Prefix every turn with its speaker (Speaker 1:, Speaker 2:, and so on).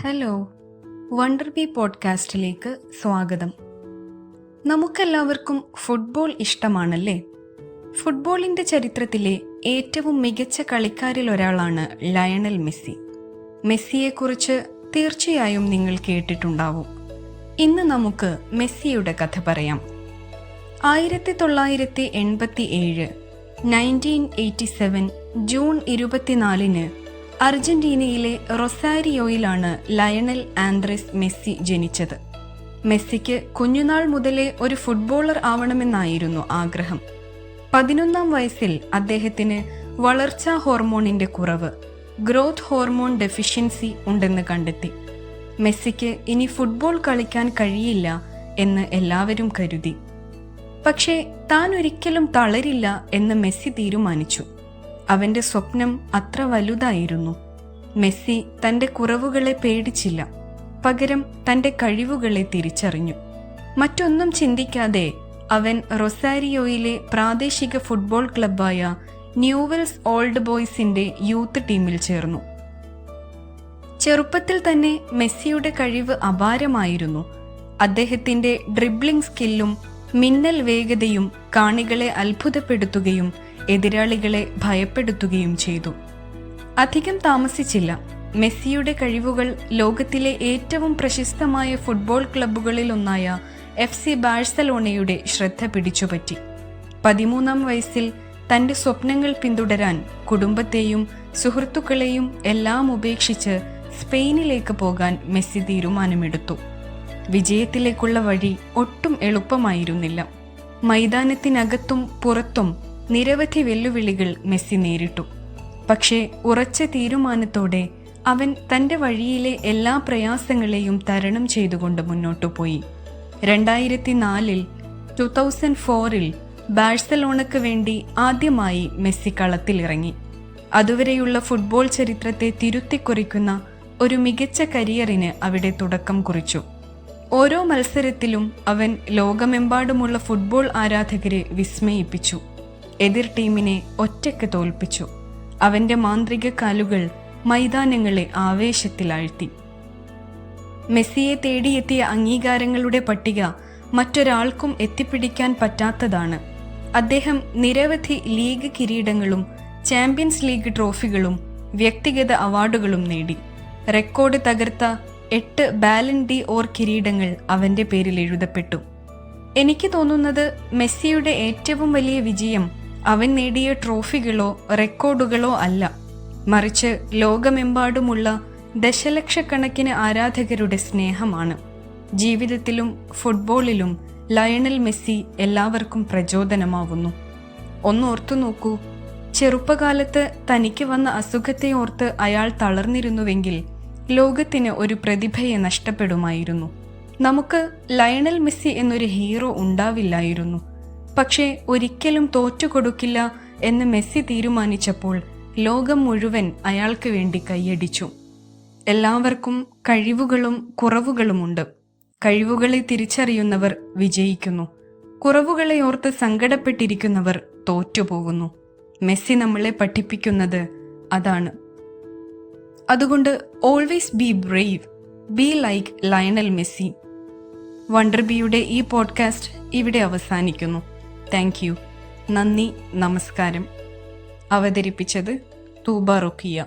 Speaker 1: Hello, wonder B പോഡ്കാസ്റ്റിലേക്ക് സ്വാഗതം. നമുക്കെല്ലാവർക്കും football ഇഷ്ടമാണല്ലേ? ഫുട്ബോളിൻ്റെ ചരിത്രത്തിലെ ഏറ്റവും മികച്ച കളിക്കാരിൽ ഒരാളാണ് ലയണൽ മെസ്സി. മെസ്സിയെക്കുറിച്ച് തീർച്ചയായും നിങ്ങൾ കേട്ടിട്ടുണ്ടാവും. ഇന്ന് നമുക്ക് മെസ്സിയുടെ കഥ പറയാം. 1987 1987 ജൂൺ 24 അർജന്റീനയിലെ റൊസാരിയോയിലാണ് ലയണൽ ആന്ദ്രസ് മെസ്സി ജനിച്ചത്. മെസ്സിക്ക് കുഞ്ഞുനാൾ മുതലേ ഒരു ഫുട്ബോളർ ആവണമെന്നായിരുന്നു ആഗ്രഹം. 11-ാം വയസ്സിൽ അദ്ദേഹത്തിന് വളർച്ചാ ഹോർമോണിന്റെ കുറവ്, ഗ്രോത്ത് ഹോർമോൺ ഡെഫിഷ്യൻസി ഉണ്ടെന്ന് കണ്ടെത്തി. മെസ്സിക്ക് ഇനി ഫുട്ബോൾ കളിക്കാൻ കഴിയില്ല എന്ന് എല്ലാവരും കരുതി. പക്ഷേ താൻ ഒരിക്കലും തളരില്ല എന്ന് മെസ്സി തീരുമാനിച്ചു. അവന്റെ സ്വപ്നം അത്ര വലുതായിരുന്നു. മെസ്സി തന്റെ കുറവുകളെ പേടിച്ചില്ല, പകരം തന്റെ കഴിവുകളെ തിരിച്ചറിഞ്ഞു. മറ്റൊന്നും ചിന്തിക്കാതെ അവൻ റൊസാരിയോയിലെ പ്രാദേശിക ഫുട്ബോൾ ക്ലബ്ബായ ന്യൂവെൽസ് ഓൾഡ് ബോയ്സിന്റെ യൂത്ത് ടീമിൽ ചേർന്നു. ചെറുപ്പത്തിൽ തന്നെ മെസ്സിയുടെ കഴിവ് അപാരമായിരുന്നു. അദ്ദേഹത്തിന്റെ ഡ്രിബ്ലിംഗ് സ്കില്ലും മിന്നൽ വേഗതയും കാണികളെ അത്ഭുതപ്പെടുത്തുകയും എതിരാളികളെ ഭയപ്പെടുത്തുകയും ചെയ്തു. അധികം താമസിച്ചില്ല, മെസ്സിയുടെ കഴിവുകൾ ലോകത്തിലെ ഏറ്റവും പ്രശസ്തമായ ഫുട്ബോൾ ക്ലബ്ബുകളിലൊന്നായ FC ബാഴ്സലോണയുടെ ശ്രദ്ധ പിടിച്ചുപറ്റി. 13-ാം വയസ്സിൽ തന്റെ സ്വപ്നങ്ങൾ പിന്തുടരാൻ കുടുംബത്തെയും സുഹൃത്തുക്കളെയും എല്ലാം ഉപേക്ഷിച്ച് സ്പെയിനിലേക്ക് പോകാൻ മെസ്സി തീരുമാനമെടുത്തു. വിജയത്തിലേക്കുള്ള വഴി ഒട്ടും എളുപ്പമായിരുന്നില്ല. മൈതാനത്തിനകത്തും പുറത്തും നിരവധി വെല്ലുവിളികൾ മെസ്സി നേരിട്ടു. പക്ഷേ ഉറച്ച തീരുമാനത്തോടെ അവൻ തന്റെ വഴിയിലെ എല്ലാ പ്രയാസങ്ങളെയും തരണം ചെയ്തുകൊണ്ട് മുന്നോട്ടു പോയി. 2004 ബാഴ്സലോണയ്ക്ക് വേണ്ടി ആദ്യമായി മെസ്സി കളത്തിലിറങ്ങി. അതുവരെയുള്ള ഫുട്ബോൾ ചരിത്രത്തെ തിരുത്തിക്കുറിക്കുന്ന ഒരു മികച്ച കരിയറിന് അവിടെ തുടക്കം കുറിച്ചു. ഓരോ മത്സരത്തിലും അവൻ ലോകമെമ്പാടുമുള്ള ഫുട്ബോൾ ആരാധകരെ വിസ്മയിപ്പിച്ചു. എതിർ ടീമിനെ ഒറ്റയ്ക്ക് തോൽപ്പിച്ചു. അവന്റെ മാന്ത്രിക കാലുകൾ മൈതാനങ്ങളെ ആവേശത്തിലാഴ്ത്തി. മെസ്സിയെ തേടിയെത്തിയ അംഗീകാരങ്ങളുടെ പട്ടിക മറ്റൊരാൾക്കും എത്തിപ്പിടിക്കാൻ പറ്റാത്തതാണ്. അദ്ദേഹം നിരവധി ലീഗ് കിരീടങ്ങളും ചാമ്പ്യൻസ് ലീഗ് ട്രോഫികളും വ്യക്തിഗത അവാർഡുകളും നേടി. റെക്കോർഡ് തകർത്ത 8 ബാലൻ ഡി ഓർ കിരീടങ്ങൾ അവന്റെ പേരിൽ എഴുതപ്പെട്ടു. എനിക്ക് തോന്നുന്നത് മെസ്സിയുടെ ഏറ്റവും വലിയ വിജയം അവൻ നേടിയ ട്രോഫികളോ റെക്കോർഡുകളോ അല്ല, മറിച്ച് ലോകമെമ്പാടുമുള്ള ദശലക്ഷക്കണക്കിന് ആരാധകരുടെ സ്നേഹമാണ്. ജീവിതത്തിലും ഫുട്ബോളിലും ലയണൽ മെസ്സി എല്ലാവർക്കും പ്രചോദനമാവുന്നു. ഒന്നോർത്തു നോക്കൂ, ചെറുപ്പകാലത്ത് തനിക്ക് വന്ന അസുഖത്തെ ഓർത്ത് അയാൾ തളർന്നിരുന്നുവെങ്കിൽ ലോകത്തിന് ഒരു പ്രതിഭയെ നഷ്ടപ്പെടുമായിരുന്നു. നമുക്ക് ലയണൽ മെസ്സി എന്നൊരു ഹീറോ ഉണ്ടാവില്ലായിരുന്നു. പക്ഷേ ഒരിക്കലും തോറ്റുകൊടുക്കില്ല എന്ന് മെസ്സി തീരുമാനിച്ചപ്പോൾ ലോകം മുഴുവൻ അയാൾക്ക് വേണ്ടി കൈയടിച്ചു. എല്ലാവർക്കും കഴിവുകളും കുറവുകളുമുണ്ട്. കഴിവുകളെ തിരിച്ചറിയുന്നവർ വിജയിക്കുന്നു, കുറവുകളെ ഓർത്ത് സങ്കടപ്പെട്ടിരിക്കുന്നവർ തോറ്റുപോകുന്നു. മെസ്സി നമ്മളെ പഠിപ്പിക്കുന്നത് അതാണ്. അതുകൊണ്ട് always be brave, be like Lionel Messi. Wonder ബിയുടെ ഈ പോഡ്കാസ്റ്റ് ഇവിടെ അവസാനിക്കുന്നു. Thank you. നന്ദി, നമസ്കാരം. അവതരിപ്പിച്ചത് തൂബ റൊക്കിയ.